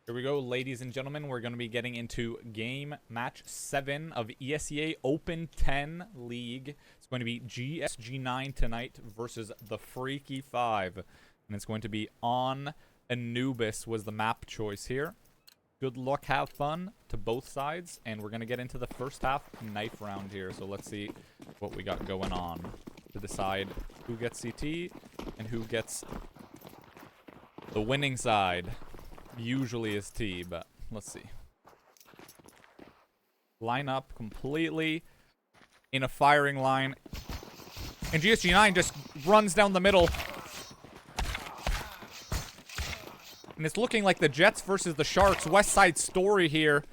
Here we go, ladies and gentlemen. We're going to be getting into game match 7 of Esea Open 10 League. It's going to be GSG9 tonight versus the Freaky 5. And it's going to be on Anubis was the map choice here. Good luck, have fun to both sides. And we're going to get into the first half knife round here. So let's see what we got going on to decide who gets CT and who gets the winning side. Usually is T, but let's see. Line up completely in a firing line. And GSG9 just runs down the middle. And it's looking like the Jets versus the Sharks. West Side story here.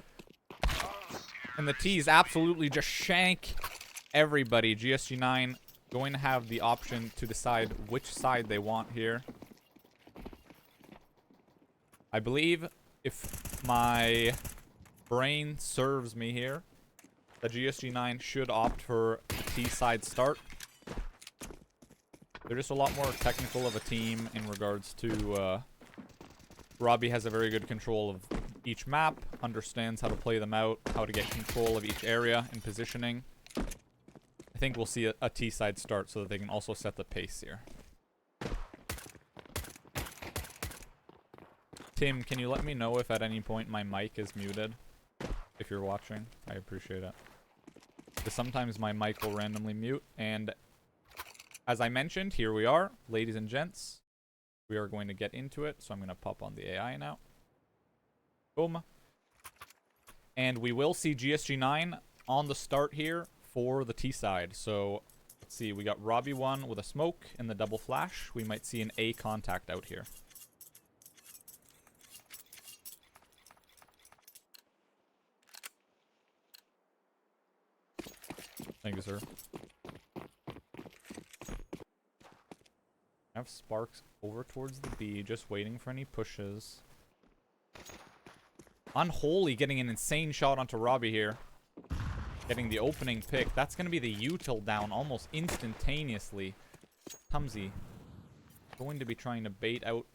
And the T's absolutely just shank everybody. GSG9 going to have the option to decide which side they want here. I believe, if my brain serves me here, the GSG9 should opt for a T-side start. They're just a lot more technical of a team in regards to... Robbie has a very good control of each map, understands how to play them out, how to get control of each area and positioning. I think we'll see a T-side start so that they can also set the pace here. Tim, can you let me know if at any point my mic is muted? If you're watching, I appreciate it. Because sometimes my mic will randomly mute. And as I mentioned, here we are, ladies and gents. We are going to get into it. So I'm going to pop on the AI now. Boom. And we will see GSG9 on the start here for the T side. So let's see. We got Robbie 1 with a smoke and the double flash. We might see an A contact out here. Thank you, sir. I have Sparks over towards the B, just waiting for any pushes. Unholy getting an insane shot onto Robbie here. Getting the opening pick. That's going to be the util down almost instantaneously. Tumsy going to be trying to bait out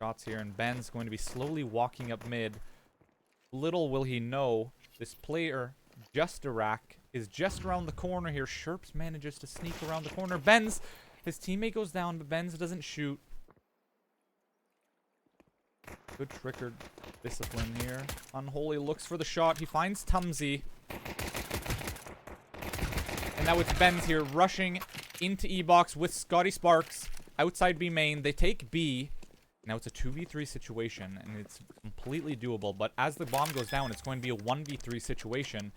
shots here, and Ben's going to be slowly walking up mid. Little will he know, this player, Just a Rack, is just around the corner here. Sherps manages to sneak around the corner. Benz, his teammate goes down, but Benz doesn't shoot. Good triggered discipline here. Unholy looks for the shot. He finds Tumsy. And now it's Benz here rushing into E-box with Scotty Sparks outside B main. They take B. Now it's a 2v3 situation, and it's completely doable. But as the bomb goes down, it's going to be a 1v3 situation.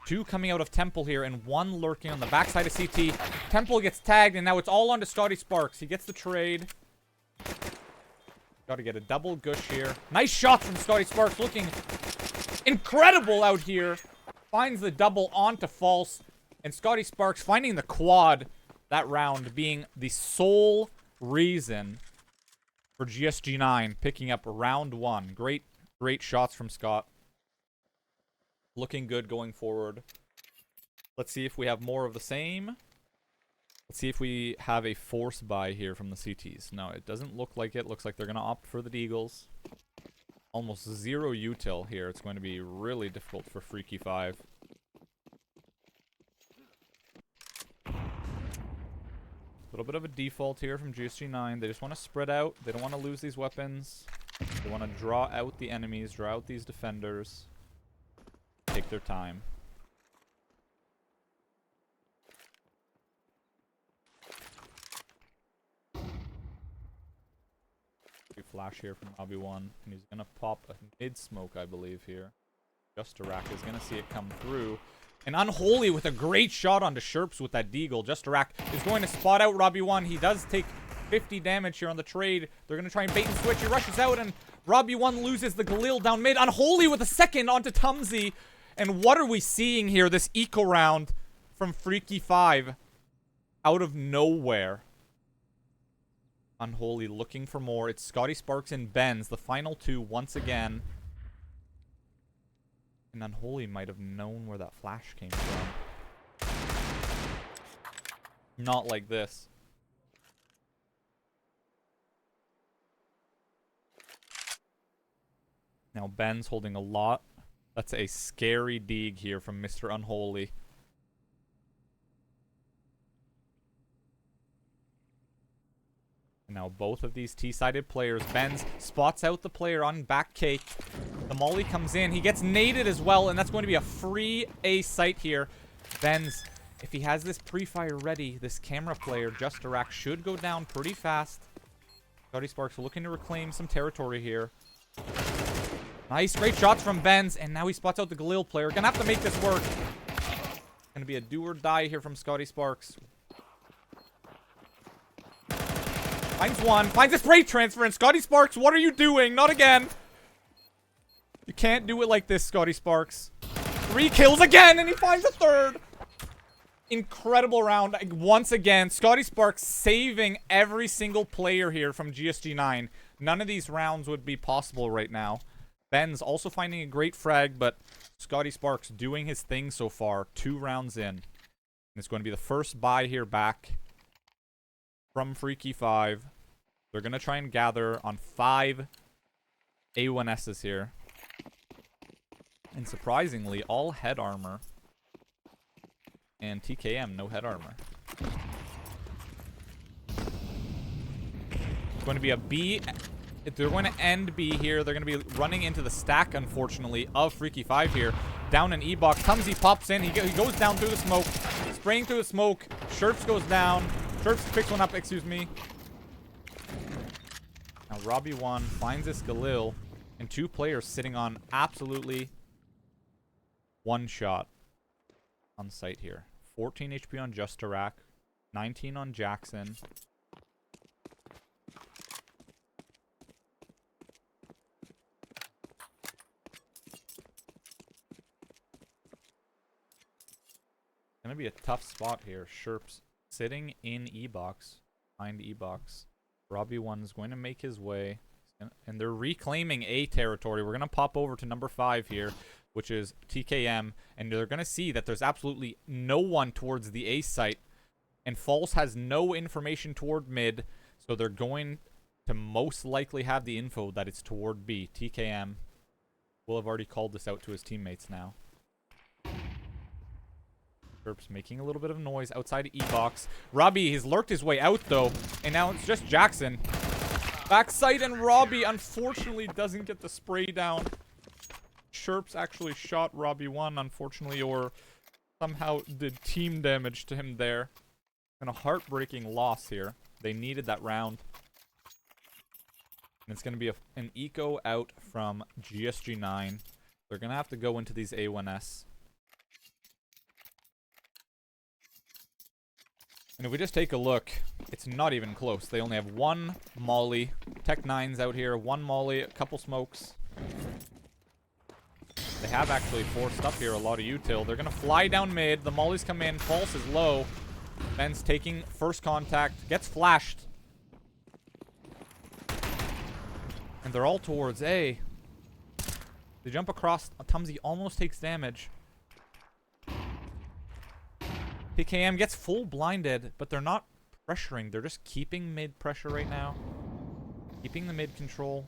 2 coming out of Temple here, and 1 lurking on the backside of CT. Temple gets tagged, and now it's all onto Scotty Sparks. He gets the trade. Got to get a double gush here. Nice shot from Scotty Sparks, looking incredible out here. Finds the double onto false, and Scotty Sparks finding the quad that round, being the sole reason for GSG9 picking up round 1. Great shots from Scott. Looking good going forward. Let's see if we have more of the same. Let's see if we have a force buy here from the CTs. No, it doesn't look like it. Looks like they're going to opt for the Deagles. Almost 0 util here. It's going to be really difficult for Freaky 5. A little bit of a default here from GSG9. They just want to spread out. They don't want to lose these weapons. They want to draw out the enemies, draw out these defenders. Take their time. Flash here from Robbie 1, and he's gonna pop a mid smoke, I believe, here. Just a Rack is gonna see it come through. And Unholy with a great shot onto Sherps with that deagle. Just a Rack is going to spot out Robbie 1. He does take 50 damage here on the trade. They're gonna try and bait and switch. He rushes out, and Robbie 1 loses the Galil down mid. Unholy with a second onto Tumsy. And what are we seeing here? This eco round from Freaky 5 out of nowhere. Unholy looking for more. It's Scotty Sparks and Benz, the final 2 once again. And Unholy might have known where that flash came from. Not like this. Now Ben's holding a lot. That's a scary dig here from Mr. Unholy. Now both of these T-sided players. Benz spots out the player on back cake. The molly comes in. He gets naded as well, and that's going to be a free A site here. Benz, if he has this pre-fire ready, this camera player, Justarak, should go down pretty fast. Scotty Sparks looking to reclaim some territory here. Nice, great shots from Benz, and now he spots out the Galil player. Gonna have to make this work. Gonna be a do or die here from Scotty Sparks. Finds one, finds a spray transfer, and Scotty Sparks, what are you doing? Not again. You can't do it like this, Scotty Sparks. 3 kills again, and he finds a third. Incredible round. Once again, Scotty Sparks saving every single player here from GSG9. None of these rounds would be possible right now. Ben's also finding a great frag, but Scotty Sparks doing his thing so far. 2 rounds in. And it's going to be the first buy here back from Freaky 5. They're going to try and gather on 5 A1Ss here. And surprisingly, all head armor. And TKM, no head armor. It's going to be a B. If they're going to end B here, they're going to be running into the stack, unfortunately, of Freaky 5 here. Down in E-box. Tumsy pops in. He goes down through the smoke. Spraying through the smoke. Sherps goes down. Sherps picks one up, excuse me. Now Robbie1 finds this Galil. And 2 players sitting on absolutely 1 shot on site here. 14 HP on Justarak. 19 on Jackson. Gonna be a tough spot here. Sherps sitting in E-box. Behind E-box. Robbie1 is going to make his way. And they're reclaiming A territory. We're gonna pop over to number 5 here, which is TKM. And they're gonna see that there's absolutely no one towards the A site. And False has no information toward mid. So they're going to most likely have the info that it's toward B. TKM will have already called this out to his teammates now. Sherps making a little bit of noise outside of E-box. Robbie has lurked his way out, though. And now it's just Jackson. Backside, and Robbie, unfortunately, doesn't get the spray down. Sherps actually shot Robbie1, unfortunately, or somehow did team damage to him there. And a heartbreaking loss here. They needed that round. And it's going to be an eco out from GSG9. They're going to have to go into these A1S. And if we just take a look, it's not even close. They only have 1 molly. Tech 9's out here. 1 molly, a couple smokes. They have actually forced up here a lot of util. They're going to fly down mid. The mollies come in. False is low. Ben's taking first contact. Gets flashed. And they're all towards A. They jump across. Tumsy almost takes damage. PKM gets full blinded, but they're not pressuring. They're just keeping mid pressure right now. Keeping the mid control.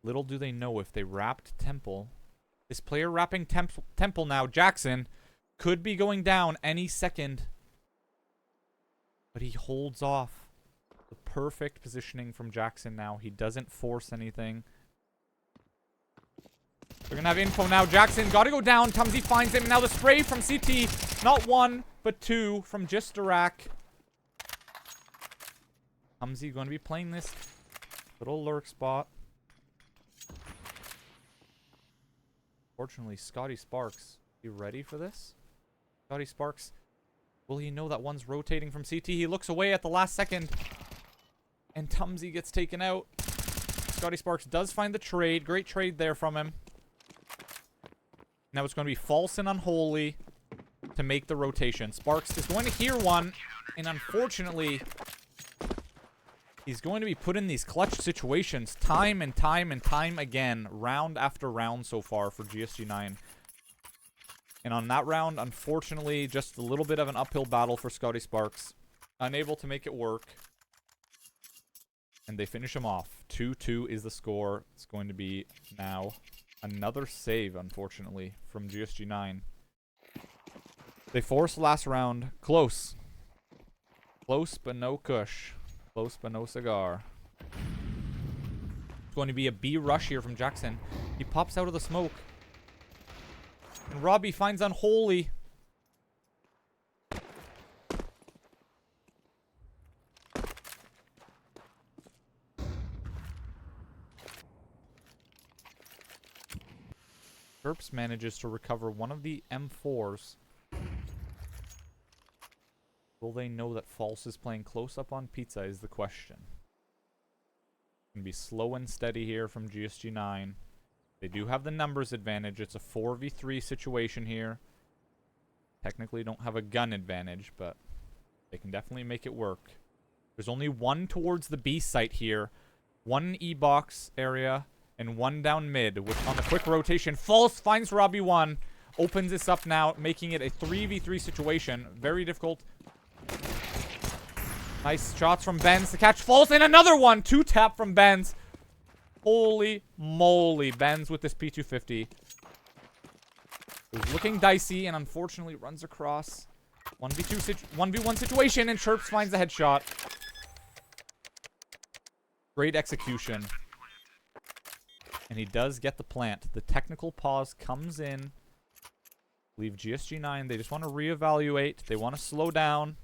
Little do they know if they wrapped Temple. This player wrapping Temple now, Jackson, could be going down any second. But he holds off. The perfect positioning from Jackson now. He doesn't force anything. They're going to have info now. Jackson got to go down. Tumsy finds him. Now the spray from CT. Not 1, but 2 from Justarak. Tumsy going to be playing this little lurk spot. Fortunately, Scotty Sparks. You ready for this? Scotty Sparks. Will he know that one's rotating from CT? He looks away at the last second. And Tumsy gets taken out. Scotty Sparks does find the trade. Great trade there from him. Now it's going to be False and Unholy to make the rotation. Sparks is going to hear one. And unfortunately, he's going to be put in these clutch situations time and time and time again. Round after round so far for GSG9. And on that round, unfortunately, just a little bit of an uphill battle for Scotty Sparks. Unable to make it work. And they finish him off. 2-2 is the score. It's going to be now another save, unfortunately, from GSG9. They forced last round. Close. Close, but no kush. Close, but no cigar. It's going to be a B rush here from Jackson. He pops out of the smoke. And Robbie finds Unholy. Terps manages to recover one of the M4s. Will they know that False is playing close up on pizza is the question. Gonna be slow and steady here from GSG9. They do have the numbers advantage. It's a 4v3 situation here. Technically don't have a gun advantage, but they can definitely make it work. There's only one towards the B site here. One E-box area and one down mid, which on the quick rotation, False finds Robbie 1. Opens this up now, making it a 3v3 situation. Very difficult. Nice shots from Benz to catch False, and another one! 2-tap from Benz. Holy moly, Benz with this P250. It was looking dicey, and unfortunately runs across 1v1 situation, and Chirps finds the headshot. Great execution. And he does get the plant. The technical pause comes in. Leave GSG9. They just want to reevaluate. They want to slow down.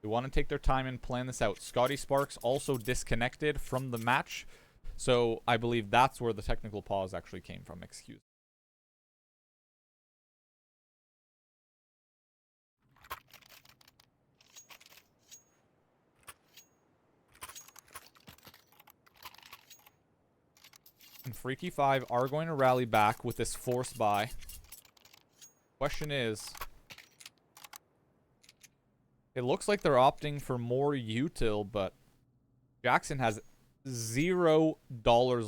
They want to take their time and plan this out. Scotty Sparks also disconnected from the match. So I believe that's where the technical pause actually came from. Excuse me. And Freaky 5 are going to rally back with this forced buy. Question is, it looks like they're opting for more util, but Jackson has $0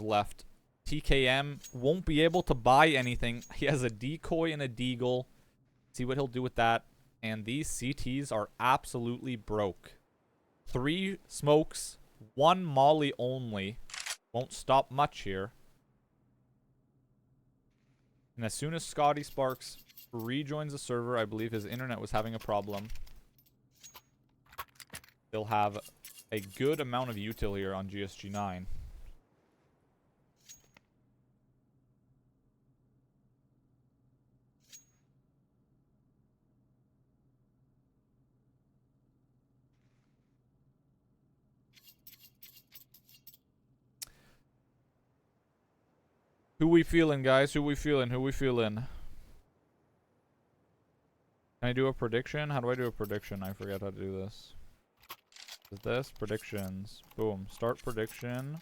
left. TKM won't be able to buy anything. He has a decoy and a deagle. See what he'll do with that. And these CTs are absolutely broke. 3 smokes, 1 molly only. Won't stop much here. And as soon as Scotty Sparks rejoins the server, I believe his internet was having a problem. They'll have a good amount of util here on GSG9. Who we feeling, guys? Who we feeling? Who we feeling? Can I do a prediction? How do I do a prediction? I forget how to do this. Is this predictions? Boom. Start prediction.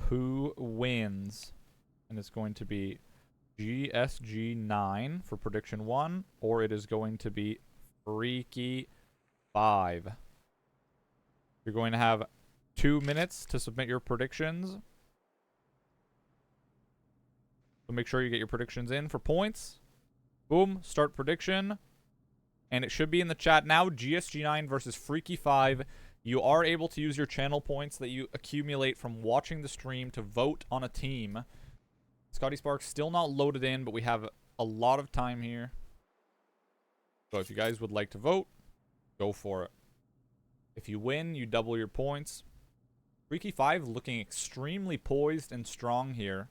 Who wins? And it's going to be GSG9 for prediction 1, or it is going to be Freaky 5. You're going to have 2 minutes to submit your predictions. So make sure you get your predictions in for points. Boom, start prediction. And it should be in the chat now. GSG9 versus Freaky 5. You are able to use your channel points that you accumulate from watching the stream to vote on a team. Scotty Sparks still not loaded in, but we have a lot of time here. So if you guys would like to vote, go for it. If you win, you double your points. Freaky 5 looking extremely poised and strong here.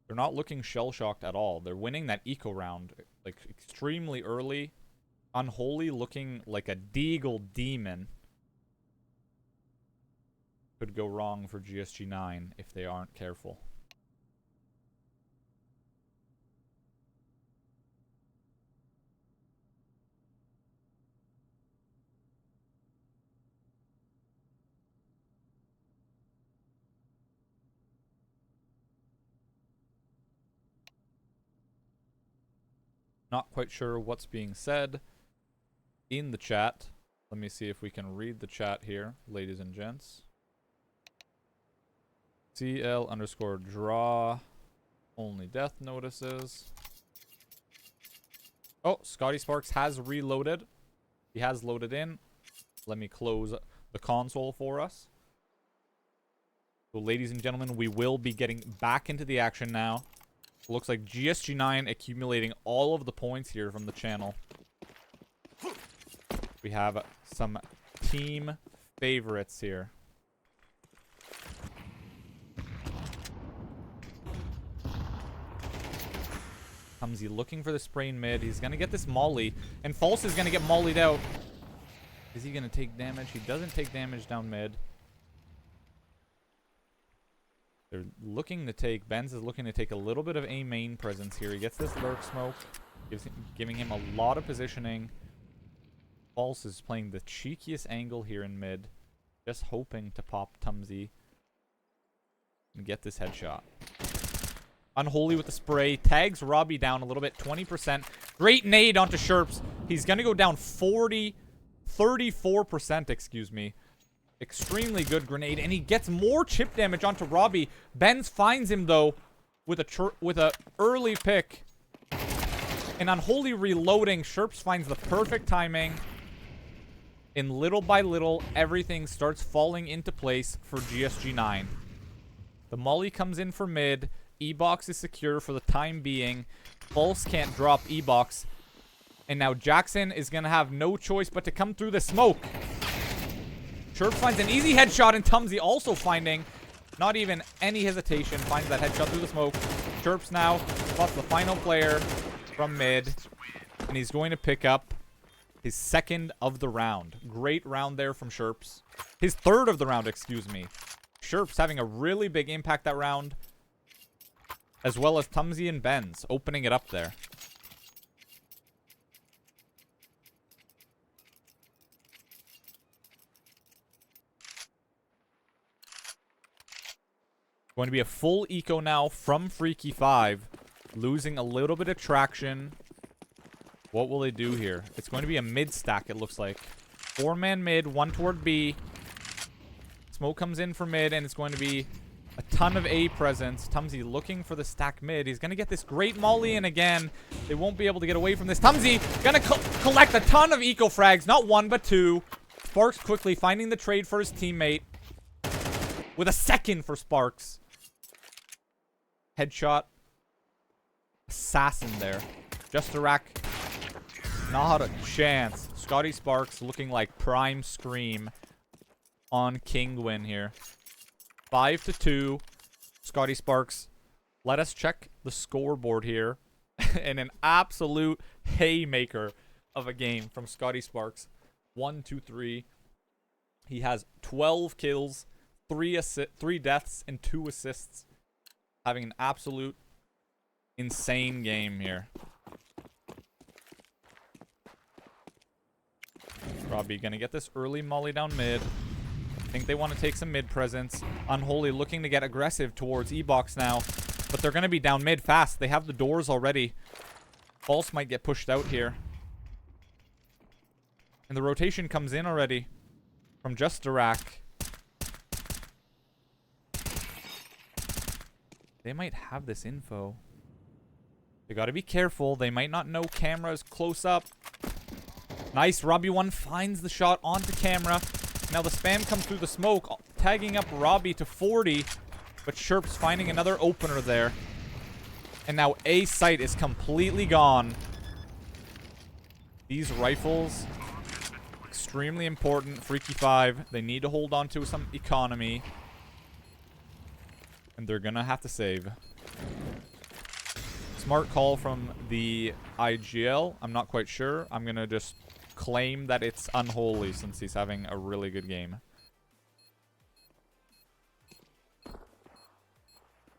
They're not looking shell-shocked at all. They're winning that eco round, like, extremely early. Unholy looking like a deagle demon. Could go wrong for GSG9 if they aren't careful. Not quite sure what's being said in the chat. Let me see if we can read the chat here, ladies and gents. CL_draw. Only death notices. Oh, Scotty Sparks has reloaded. He has loaded in. Let me close the console for us. So, ladies and gentlemen, we will be getting back into the action now. Looks like GSG9 accumulating all of the points here from the channel. We have some team favorites here. Comes he looking for the spray in mid. He's going to get this molly. And False is going to get mollied out. Is he going to take damage? He doesn't take damage down mid. They're looking to take... Benz is looking to take a little bit of A main presence here. He gets this lurk smoke. Giving him a lot of positioning. False is playing the cheekiest angle here in mid. Just hoping to pop Tumsy. And get this headshot. Unholy with the spray. Tags Robbie down a little bit. 20%. Great nade onto Sherps. He's going to go down 34%, excuse me. Extremely good grenade. And he gets more chip damage onto Robbie. Benz finds him, though, with a early pick. And Unholy reloading. Sherps finds the perfect timing. And little by little, everything starts falling into place for GSG9. The molly comes in for mid. E-Box is secure for the time being. False can't drop E-Box. And now Jackson is going to have no choice but to come through the smoke. Sherp finds an easy headshot, and Tumsy also finding, not even any hesitation, finds that headshot through the smoke. Sherps now spots the final player from mid. And he's going to pick up his second of the round. Great round there from Sherps. His third of the round, excuse me. Sherps having a really big impact that round. As well as Tumsy and Benz opening it up there. Going to be a full eco now from Freaky 5. Losing a little bit of traction. What will they do here? It's going to be a mid stack, it looks like. 4-man mid, 1 toward B. Smoke comes in for mid, and it's going to be a ton of A presence. Tumsy looking for the stack mid. He's going to get this great molly in again. They won't be able to get away from this. Tumsy going to collect a ton of eco frags. Not 1, but 2. Sparks quickly finding the trade for his teammate. With a second for Sparks. Headshot. Assassin there. Just a rack. Not a chance. Scotty Sparks looking like prime Scream on King win here. 5-2. Scotty Sparks. Let us check the scoreboard here. And an absolute haymaker of a game from Scotty Sparks. 1, 2, 3. He has 12 kills, 3 deaths, and 2 assists. Having an absolute insane game here. Robbie gonna get this early molly down mid. I think they want to take some mid presence. Unholy looking to get aggressive towards E-Box now. But they're gonna be down mid fast. They have the doors already. False might get pushed out here. And the rotation comes in already. From just a rack. They might have this info. They gotta be careful. They might not know cameras close up. Nice. Robbie 1 finds the shot onto camera. Now the spam comes through the smoke, tagging up Robbie to 40. But Sherp's finding another opener there. And now A site is completely gone. These rifles, extremely important. Freaky 5, they need to hold on to some economy. And they're gonna have to save. Smart call from the IGL. I'm not quite sure. I'm gonna just claim that it's Unholy since he's having a really good game.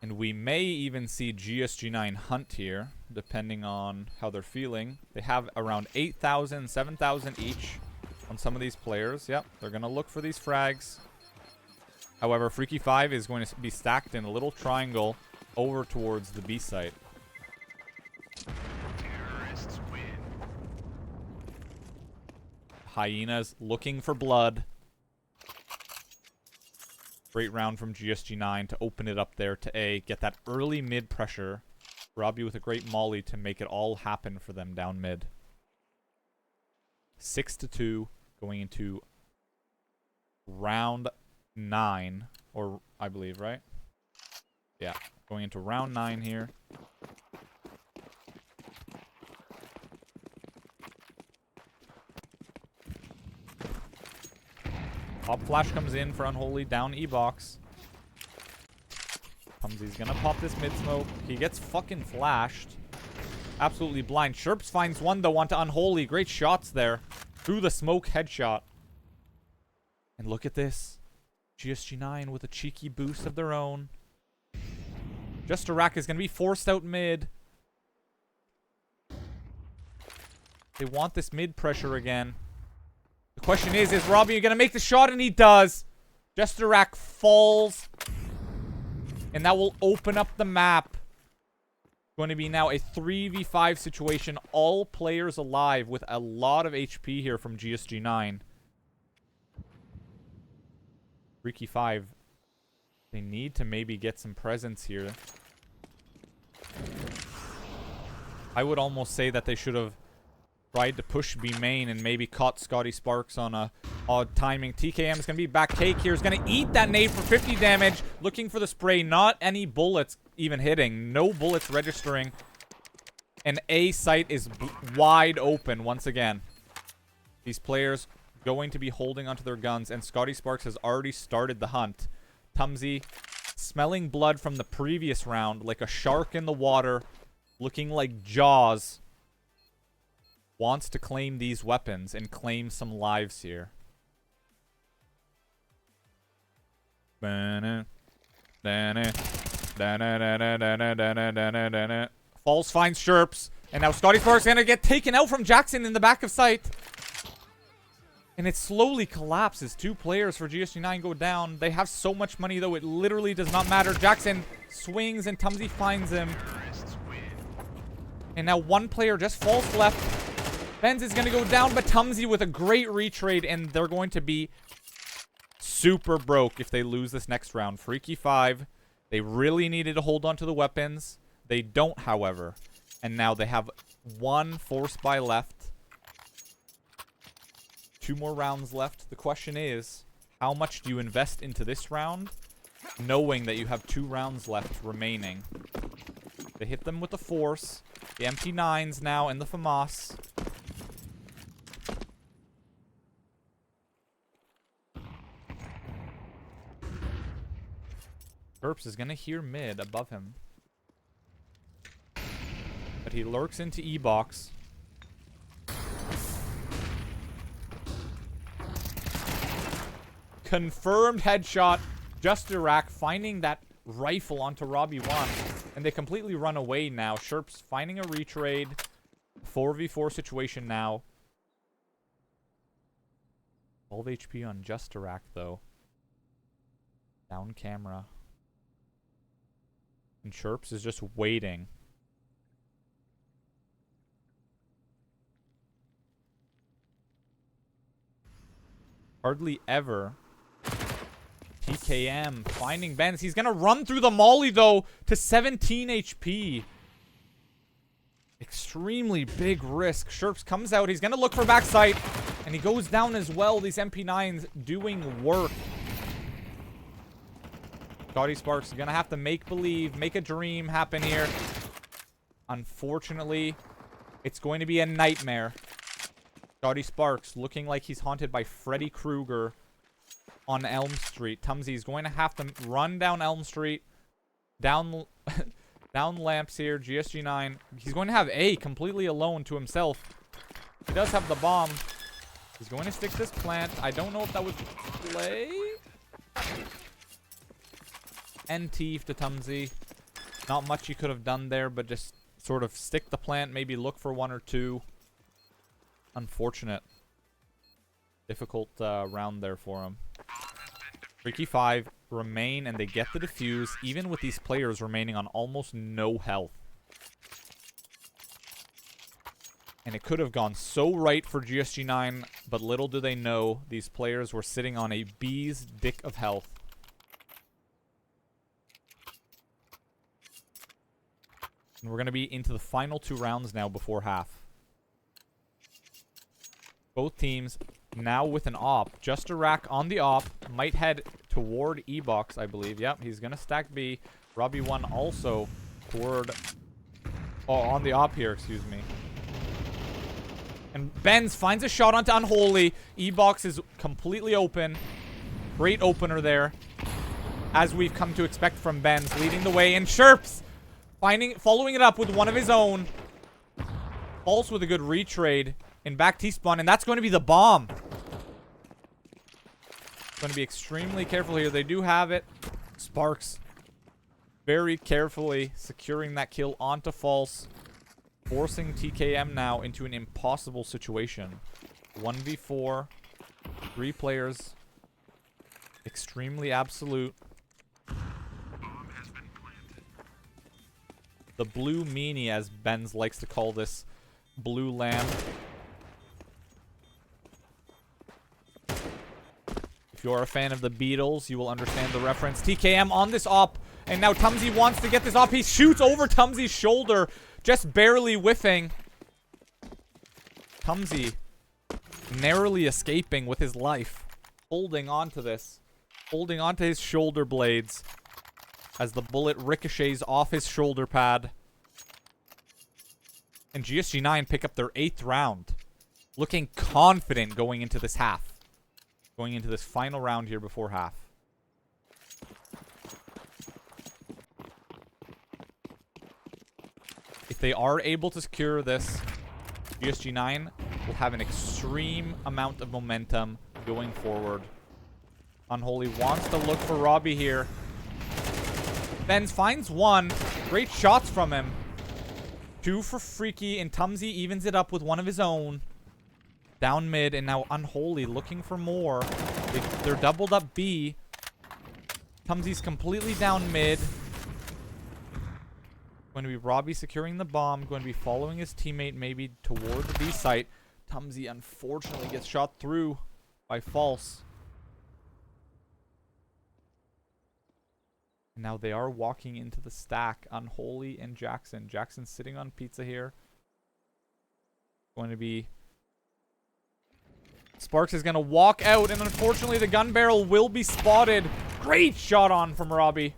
And we may even see GSG9 hunt here, depending on how they're feeling. They have around 8,000, 7,000 each on some of these players. Yep, they're going to look for these frags. However, Freaky 5 is going to be stacked in a little triangle over towards the B site. Hyenas looking for blood. Great round from GSG9 to open it up there to A. Get that early mid pressure. Robbie with a great molly to make it all happen for them down mid. 6-2 going into round 9. Or, I believe, right? Yeah. Going into round 9 here. Pop flash comes in for Unholy. Down E-box. Pumsy's gonna pop this mid smoke. He gets fucking flashed. Absolutely blind. Sherps finds one though onto Unholy. Great shots there. Through the smoke headshot. And look at this. GSG9 with a cheeky boost of their own. Just Iraq is gonna be forced out mid. They want this mid pressure again. The question is Robbie gonna make the shot? And he does. Just Iraq falls. And that will open up the map. Going to be now a 3v5 situation. All players alive with a lot of HP here from GSG9. Freaky 5. They need to maybe get some presence here. I would almost say that they should have tried to push B main and maybe caught Scotty Sparks on a odd timing. TKM is going to be back. Cake here is going to eat that nade for 50 damage. Looking for the spray. Not any bullets even hitting. No bullets registering. And A site is wide open once again. These players going to be holding onto their guns. And Scotty Sparks has already started the hunt. Tumsy smelling blood from the previous round. Like a shark in the water. Looking like Jaws. Wants to claim these weapons and claim some lives here. Falls finds Sherps. And now Scotty Sparks gonna get taken out from Jackson in the back of sight. And it slowly collapses. 2 players for GSG9 go down. They have so much money though, it literally does not matter. Jackson swings and Tumsy finds him. And now 1 player just falls left. Benz is going to go down, but Tumsy with a great retrade, and they're going to be super broke if they lose this next round. Freaky 5. They really needed to hold on to the weapons. They don't, however. And now they have 1 force buy left. 2 more rounds left. The question is, how much do you invest into this round, knowing that you have 2 rounds left remaining? They hit them with the force. The MP9s now in the FAMAS. Burps is gonna hear mid above him. But he lurks into E-box. Confirmed headshot. Just Iraq finding that rifle onto Robbie 1. And they completely run away now. Sherps finding a retrade. 4v4 situation now. 12 HP on Just Iraq though. Down camera. And Sherps is just waiting. Hardly ever. TKM finding Benz. He's going to run through the molly, though, to 17 HP. Extremely big risk. Sherps comes out. He's going to look for backside. And he goes down as well. These MP9s doing work. Scotty Sparks is going to have to make believe, make a dream happen here. Unfortunately, it's going to be a nightmare. Scotty Sparks looking like he's haunted by Freddy Krueger on Elm Street. Tumsy is going to have to run down Elm Street. Down lamps here. GSG9. He's going to have A completely alone to himself. He does have the bomb. He's going to stick this plant. I don't know if that was play. NT to Tumsy. Not much he could have done there, but just sort of stick the plant, maybe look for 1 or 2. Unfortunate. Difficult round there for him. Freaky 5 remain, and they get the defuse, even with these players remaining on almost no health. And it could have gone so right for GSG9, but little do they know these players were sitting on a bee's dick of health. And we're going to be into the final 2 rounds now before half. Both teams now with an op. Just a rack on the op. Might head toward E-Box, I believe. Yep, he's going to stack B. Robbie1 also toward... Oh, on the op here, excuse me. And Benz finds a shot onto Unholy. E-Box is completely open. Great opener there. As we've come to expect from Benz. Leading the way. And Sherps following it up with one of his own. False with a good retrade. In back T-spawn. And that's going to be the bomb. Going to be extremely careful here. They do have it. Sparks very carefully securing that kill onto False. Forcing TKM now into an impossible situation. 1v4. 3 players. Extremely absolute. The blue meanie, as Benz likes to call this blue lamb. If you're a fan of the Beatles, you will understand the reference. TKM on this op. And now Tumsy wants to get this op. He shoots over Tumsy's shoulder. Just barely whiffing. Tumsy narrowly escaping with his life. Holding on to this. Holding on to his shoulder blades. As the bullet ricochets off his shoulder pad. And GSG9 pick up their 8th round. Looking confident going into this half. Going into this final round here before half. If they are able to secure this, GSG9 will have an extreme amount of momentum going forward. Unholy wants to look for Robbie here. Benz finds one. Great shots from him. 2 for Freaky, and Tumsy evens it up with one of his own. Down mid, and now Unholy looking for more. They're doubled up B. Tumsy's completely down mid. Going to be Robbie securing the bomb. Going to be following his teammate maybe toward the B site. Tumsy unfortunately gets shot through by False. Now they are walking into the stack. Unholy and Jackson. Jackson sitting on pizza here. Going to be... Sparks is going to walk out, and unfortunately the gun barrel will be spotted. Great shot on from Robbie.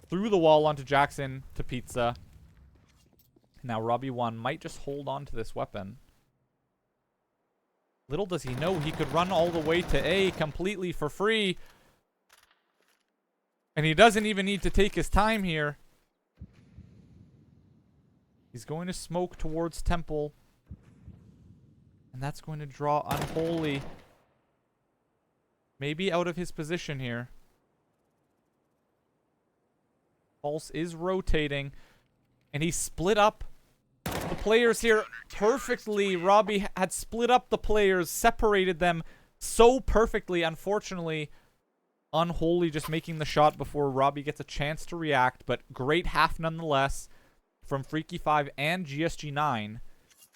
Through the wall onto Jackson to pizza. Now Robbie1 might just hold on to this weapon. Little does he know he could run all the way to A completely for free. And he doesn't even need to take his time here. He's going to smoke towards Temple. And that's going to draw Unholy. Maybe out of his position here. False is rotating. And he split up the players here perfectly. Robbie had split up the players, separated them so perfectly. Unfortunately, Unholy just making the shot before Robbie gets a chance to react. But great half nonetheless from Freaky5 and GSG9.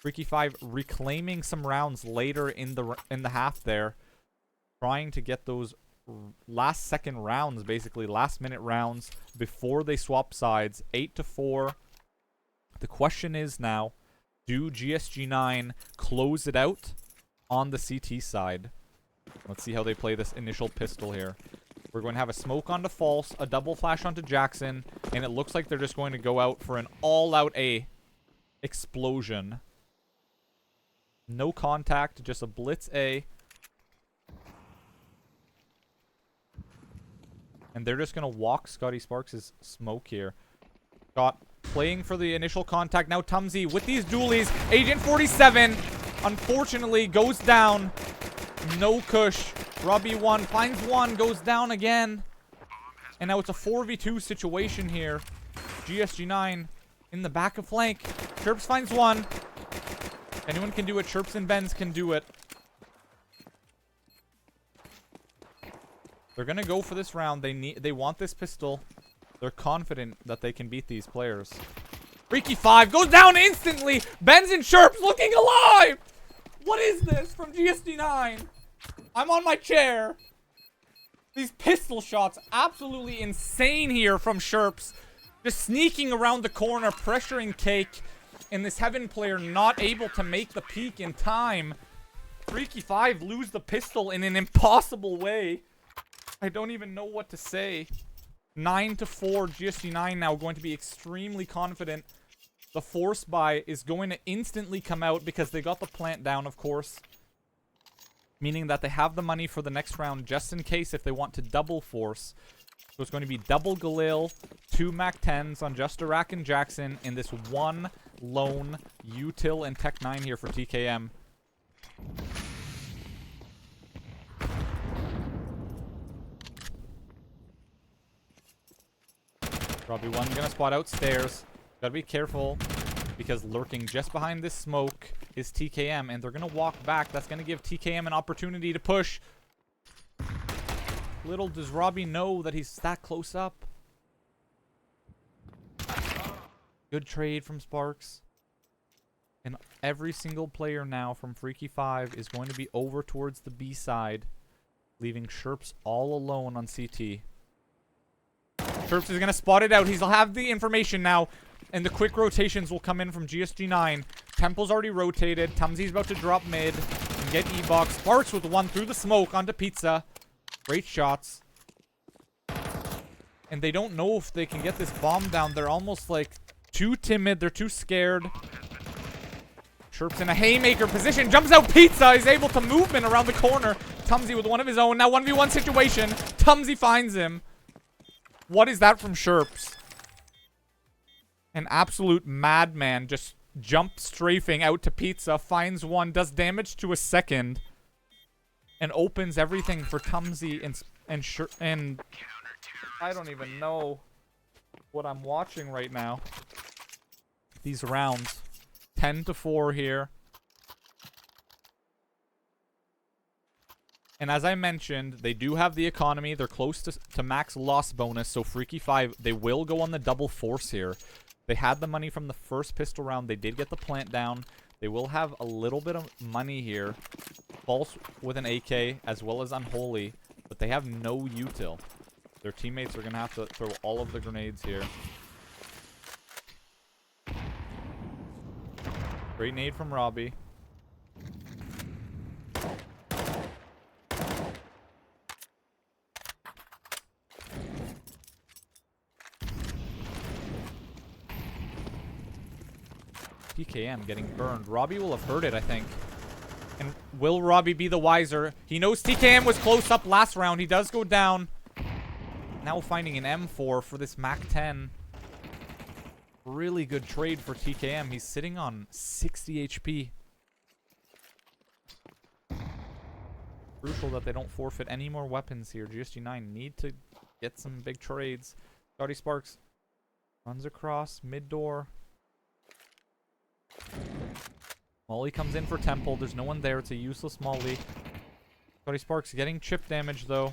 Freaky5 reclaiming some rounds later in the half there. Trying to get those last second rounds, basically last minute rounds before they swap sides. 8-4. The question is now, do GSG9 close it out on the CT side? Let's see how they play this initial pistol here. We're going to have a smoke onto False, a double flash onto Jackson, and it looks like they're just going to go out for an all-out A explosion. No contact, just a blitz A. And they're just going to walk Scotty Sparks' smoke here. Got playing for the initial contact. Now Tumsy with these dualies. Agent 47, unfortunately, goes down. No cush. Robbie1 finds one, goes down again. And now it's a 4v2 situation here. GSG9 in the back of flank. Chirps finds one. Anyone can do it. Chirps and Benz can do it. They're gonna go for this round. They want this pistol. They're confident that they can beat these players. Freaky5 goes down instantly. Benz and Chirps looking alive. What is this from GSG9? I'm on my chair. These pistol shots absolutely insane here from Chirps. Just sneaking around the corner, pressuring Cake. And this Heaven player not able to make the peek in time. Freaky 5 lose the pistol in an impossible way. I don't even know what to say. 9-4, GSG9 now going to be extremely confident. The force buy is going to instantly come out because they got the plant down, of course. Meaning that they have the money for the next round just in case if they want to double force. So it's going to be double Galil, 2 MAC-10s on just Iraq and Jackson, and this one lone util and Tech 9 here for TKM. Robbie 1 gonna spot outstairs. Gotta be careful because lurking just behind this smoke is TKM, and they're gonna walk back. That's gonna give TKM an opportunity to push. Little does Robbie know that he's that close up. Good trade from Sparks. And every single player now from Freaky 5 is going to be over towards the B side, leaving Sherps all alone on CT. Sherps is going to spot it out. He'll have the information now, and the quick rotations will come in from GSG9. Temple's already rotated. Tumsy's about to drop mid and get E-Box. Sparks with one through the smoke onto Pizza. Great shots. And they don't know if they can get this bomb down. They're almost like too timid. They're too scared. Sherps in a haymaker position. Jumps out Pizza. Is able to movement around the corner. Tumsy with one of his own. Now 1v1 situation. Tumsy finds him. What is that from Sherps? An absolute madman. Just jump strafing out to Pizza. Finds one. Does damage to a second. And opens everything for Tumsy and I don't even know what I'm watching right now. These rounds. 10-4 here. And as I mentioned, they do have the economy. They're close to max loss bonus. So Freaky 5, they will go on the double force here. They had the money from the first pistol round. They did get the plant down. They will have a little bit of money here. False with an AK as well as Unholy. But they have no util. Their teammates are going to have to throw all of the grenades here. Great nade from Robbie. TKM getting burned. Robbie will have heard it, I think. And will Robbie be the wiser? He knows TKM was close up last round. He does go down. Now finding an M4 for this MAC-10. Really good trade for TKM. He's sitting on 60 HP. Crucial that they don't forfeit any more weapons here. GSG9 need to get some big trades. Scotty Sparks runs across mid door. Molly comes in for Temple. There's no one there. It's a useless Molly. Scotty Sparks getting chip damage though.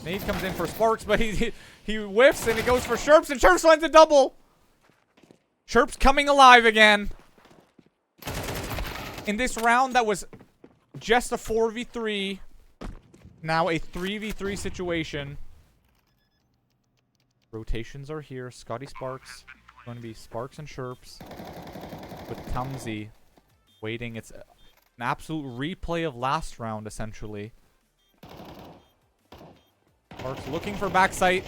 Nade comes in for Sparks, but he whiffs and it goes for Sherps, and Sherps finds a double. Sherps coming alive again. In this round that was just a 4v3, now a 3v3 situation. Rotations are here. Scotty Sparks. Going to be Sparks and Sherps with Tumsy waiting. It's an absolute replay of last round, essentially. Sparks looking for backside.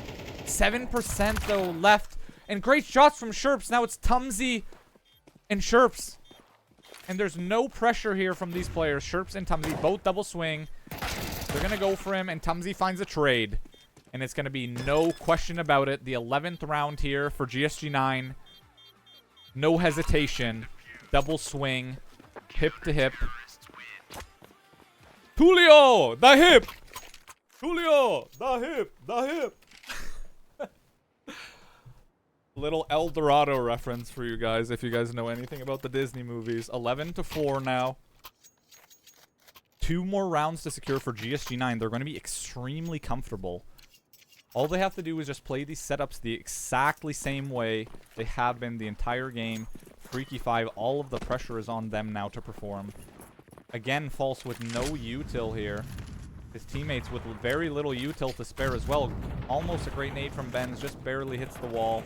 7% though left. And great shots from Sherps. Now it's Tumsy and Sherps. And there's no pressure here from these players. Sherps and Tumsy both double swing. They're going to go for him, and Tumsy finds a trade. And it's going to be no question about it. The 11th round here for GSG9. No hesitation. Double swing. Hip to hip. Tulio! The hip! Tulio! The hip! The hip! Little El Dorado reference for you guys, if you guys know anything about the Disney movies. 11-4 now. 2 more rounds to secure for GSG9. They're going to be extremely comfortable. All they have to do is just play these setups the exactly same way they have been the entire game. Freaky 5, all of the pressure is on them now to perform. Again, False with no util here. His teammates with very little util to spare as well. Almost a great nade from Benz, just barely hits the wall.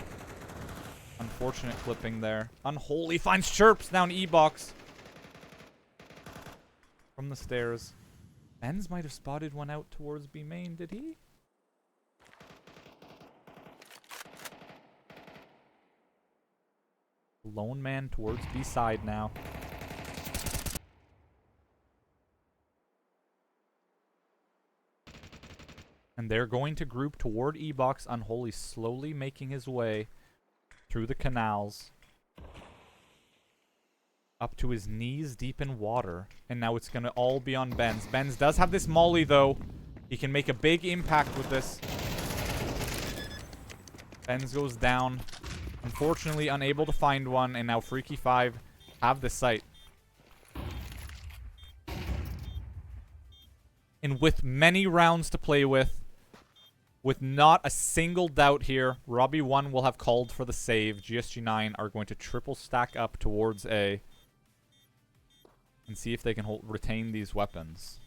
Unfortunate clipping there. Unholy finds Chirps down E-box. From the stairs. Benz might have spotted one out towards B main, did he? Lone man towards B side now. And they're going to group toward E-box. Unholy slowly making his way through the canals. Up to his knees deep in water. And now it's going to all be on Benz. Benz does have this molly though. He can make a big impact with this. Benz goes down. Unfortunately unable to find one. And now Freaky 5 have the site. And with many rounds to play with not a single doubt here, Robbie 1 will have called for the save. GSG9 are going to triple stack up towards A. And see if they can retain these weapons.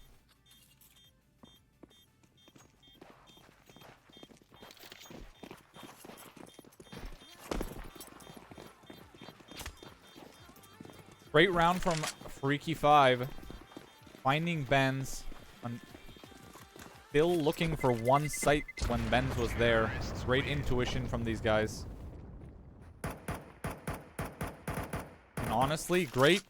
Great round from Freaky 5. Finding Benz. Still looking for one site when Benz was there. Great intuition from these guys. And honestly, great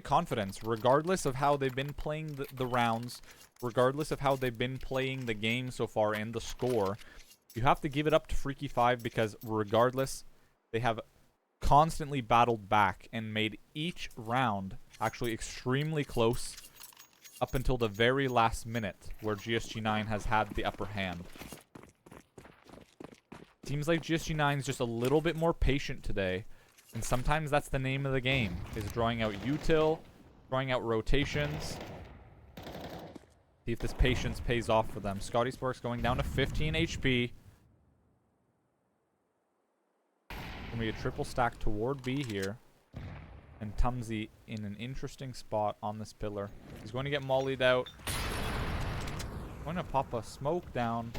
confidence. Regardless of how they've been playing the rounds, regardless of how they've been playing the game so far and the score, you have to give it up to Freaky 5 because regardless, they have constantly battled back and made each round actually extremely close. Up until the very last minute, where GSG9 has had the upper hand. Seems like GSG9 is just a little bit more patient today. And sometimes that's the name of the game. Is drawing out util, drawing out rotations. See if this patience pays off for them. Scotty Sparks going down to 15 HP. Gonna be a triple stack toward B here. And Tumsy in an interesting spot on this pillar. He's going to get mollied out. Going to pop a smoke down.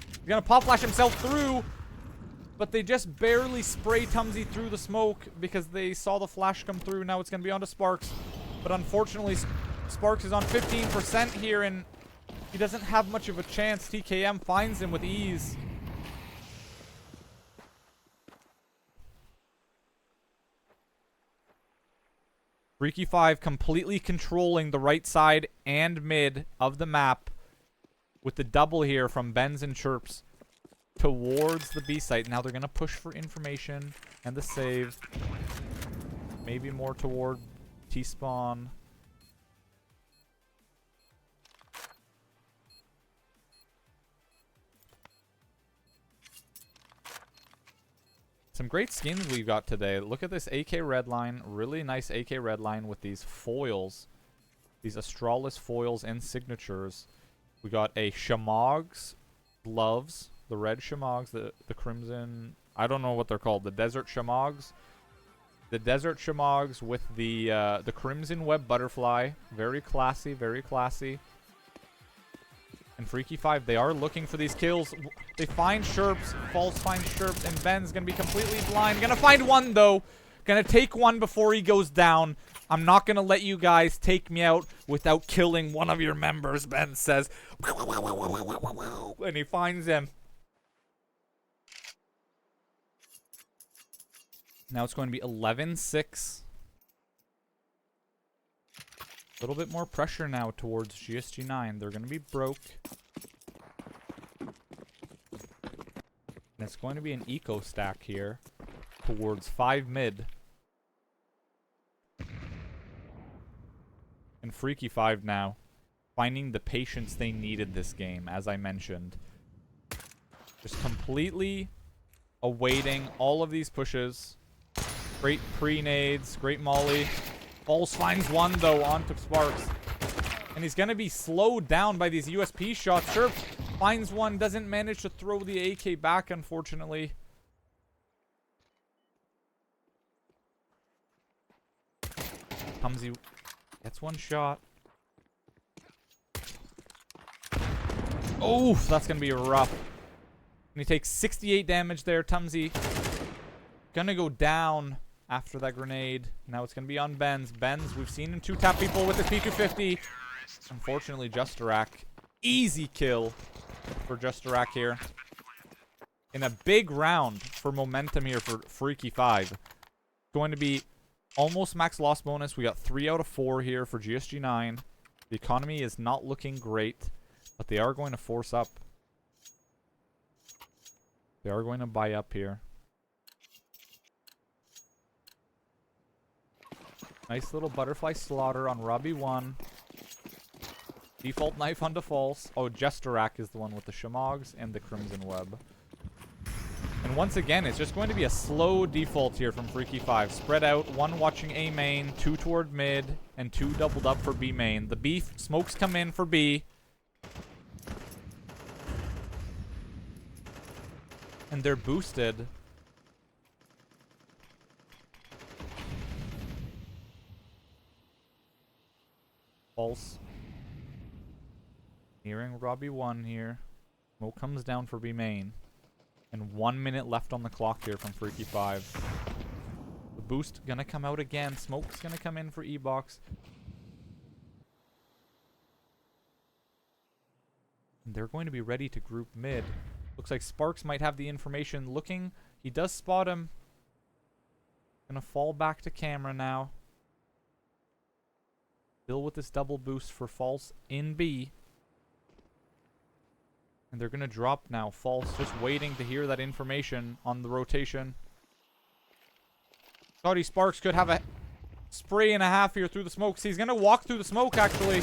He's going to pop flash himself through. But they just barely spray Tumsy through the smoke because they saw the flash come through. Now it's going to be onto Sparks. But unfortunately, Sparks is on 15% here and he doesn't have much of a chance. TKM finds him with ease. Freaky 5 completely controlling the right side and mid of the map with the double here from Benz and Chirps towards the B site. Now they're going to push for information and the save. Maybe more toward T-spawn. Some great skins we've got today. Look at this AK Redline. Really nice AK Redline with these foils. These Astralis foils and signatures. We got a Shamags gloves. The red Shamags. The crimson. I don't know what they're called. The Desert Shamags. The Desert Shamags with the crimson web butterfly. Very classy. Very classy. And Freaky 5, they are looking for these kills. They find Sherps. False finds Sherps. And Ben's going to be completely blind. Going to find one, though. Going to take one before he goes down. I'm not going to let you guys take me out without killing one of your members, Ben says. And he finds him. Now it's going to be 11-6. A little bit more pressure now towards GSG9. They're going to be broke. And it's going to be an eco stack here towards 5 mid. And Freaky 5 now finding the patience they needed this game, as I mentioned. Just completely awaiting all of these pushes. Great pre-nades, great molly. False finds one, though, onto Sparks. And he's going to be slowed down by these USP shots. Sure, finds one, doesn't manage to throw the AK back, unfortunately. Tumsy gets one shot. Oof, that's going to be rough. And he takes 68 damage there. Tumsy gonna go down after that grenade. Now it's gonna be on Benz. Benz, we've seen him two-tap people with his P250. Unfortunately, Justarak. Easy kill for Justarak here. In a big round for momentum here for Freaky 5. Going to be almost max loss bonus. We got 3 out of 4 here for GSG9. The economy is not looking great, but they are going to force up. They are going to buy up here. Nice little butterfly slaughter on Robbie 1. Default knife onto false. Oh, Justarak is the one with the Shamogs and the Crimson Web. And once again, it's just going to be a slow default here from Freaky 5. Spread out, 1 watching A main, 2 toward mid, and 2 doubled up for B main. The B smokes come in for B. And they're boosted. False. Nearing Robbie 1 here. Smoke comes down for B main. And 1 minute left on the clock here from Freaky 5. The boost gonna come out again. Smoke's gonna come in for E-Box. And they're going to be ready to group mid. Looks like Sparks might have the information looking. He does spot him. Gonna fall back to camera now. Still with this double boost for false in B. And they're gonna drop now. False just waiting to hear that information on the rotation. Scotty Sparks could have a spray and a half here through the smokes. He's gonna walk through the smoke actually.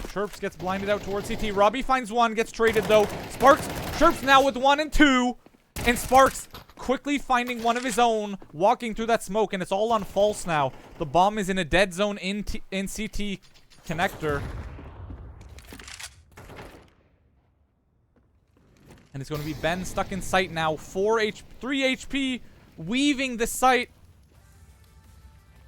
Chirps gets blinded out towards CT. Robbie finds 1, gets traded though. Sparks, Chirps now with 1 and 2. And Sparks quickly finding one of his own, walking through that smoke, and it's all on false now. The bomb is in a dead zone in CT connector. And it's going to be Ben stuck in sight now. 3 HP, weaving the sight.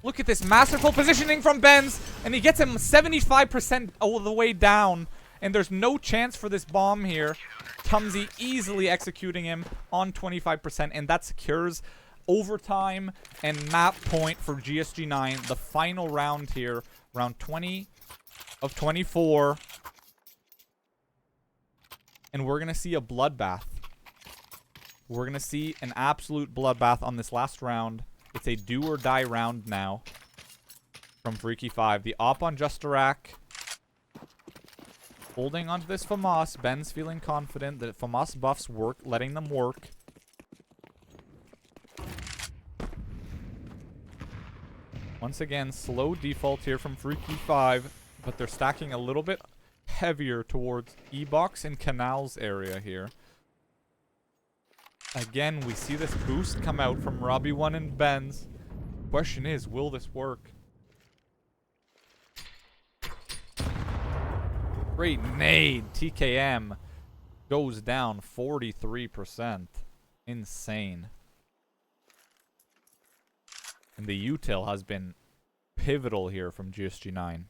Look at this masterful positioning from Benz, and he gets him 75% all the way down. And there's no chance for this bomb here. Tumsy easily executing him on 25%, and that secures overtime and map point for GSG9. The final round here, round 20 of 24. And we're going to see a bloodbath. We're going to see an absolute bloodbath on this last round. It's a do or die round now from Freaky 5. The op on Justarak. Holding onto this FAMAS. Ben's feeling confident that FAMAS buffs work, letting them work. Once again, slow default here from Freaky 5, but they're stacking a little bit heavier towards E-Box and Canals area here. Again, we see this boost come out from Robbie 1 and Benz. Question is, will this work? Great nade. TKM goes down 43%. Insane. And the util has been pivotal here from GSG9.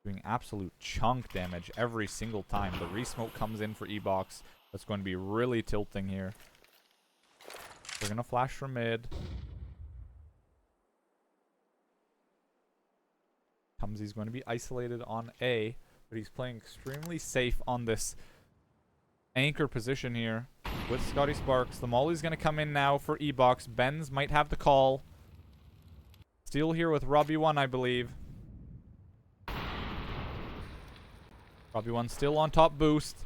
Doing absolute chunk damage every single time. The resmoke comes in for E-Box. That's going to be really tilting here. They're going to flash from mid. Tumsy's going to be isolated on A, but he's playing extremely safe on this anchor position here with Scotty Sparks. The Molly's going to come in now for E-Box. Benz might have the call. Steal here with Robbie 1, I believe. Robbie 1 still on top boost.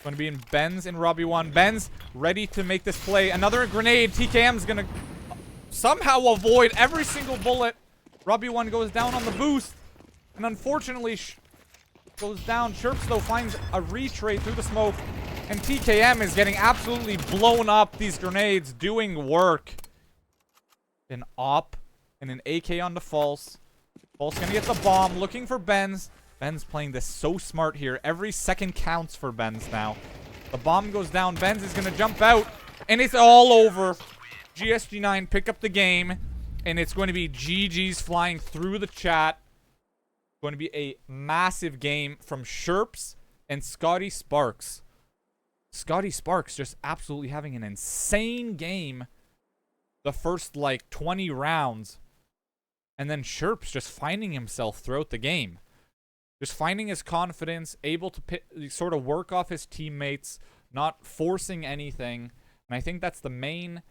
Going to be in Benz and Robbie 1. Benz ready to make this play. Another grenade. TKM's going to somehow avoid every single bullet. Robbie 1 goes down on the boost. And unfortunately goes down. Chirps though finds a retrade through the smoke. And TKM is getting absolutely blown up. These grenades doing work. An op and an AK on the false. False going to get the bomb. Looking for Benz. Ben's playing this so smart here. Every second counts for Benz now. The bomb goes down. Benz is going to jump out. And it's all over. GSG9 pick up the game. And it's going to be GG's flying through the chat. Going to be a massive game from Sherps and Scotty Sparks. Scotty Sparks just absolutely having an insane game the first, like, 20 rounds. And then Sherps just finding himself throughout the game. Just finding his confidence, able to sort of work off his teammates, not forcing anything. And I think that's the main,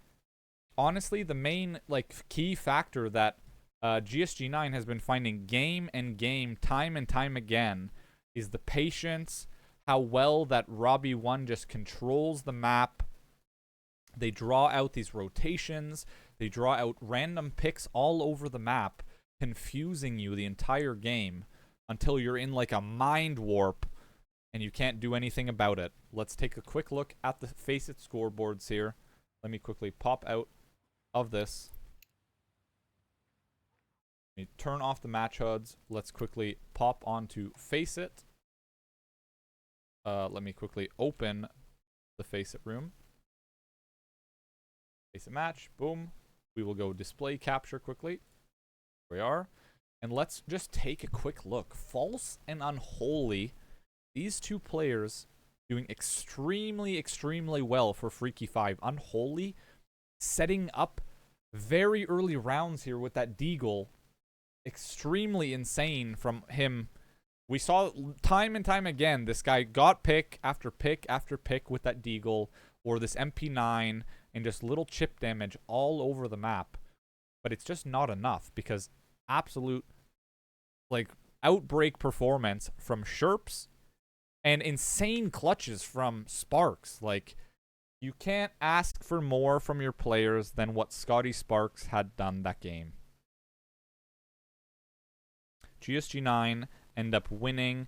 honestly, the main, like, key factor that GSG9 has been finding game and game, time and time again, is the patience, how well that Robbie 1 just controls the map. They draw out these rotations. They draw out random picks all over the map, confusing you the entire game until you're in like a mind warp and you can't do anything about it. Let's take a quick look at the Faceit scoreboards here. Let me quickly pop out of this. Let me turn off the match HUDs. Let's quickly pop onto Faceit. Let me quickly open the Faceit room. Faceit match. Boom. We will go display capture quickly. Here we are. And let's just take a quick look. False and Unholy. These two players doing extremely, extremely well for Freaky 5. Unholy setting up very early rounds here with that deagle. Extremely insane from him. We saw time and time again, this guy got pick after pick after pick with that deagle or this MP9 and just little chip damage all over the map. But it's just not enough because absolute, like, outbreak performance from Sherps and insane clutches from Sparks. Like, you can't ask for more from your players than what Scotty Sparks had done that game. GSG9 end up winning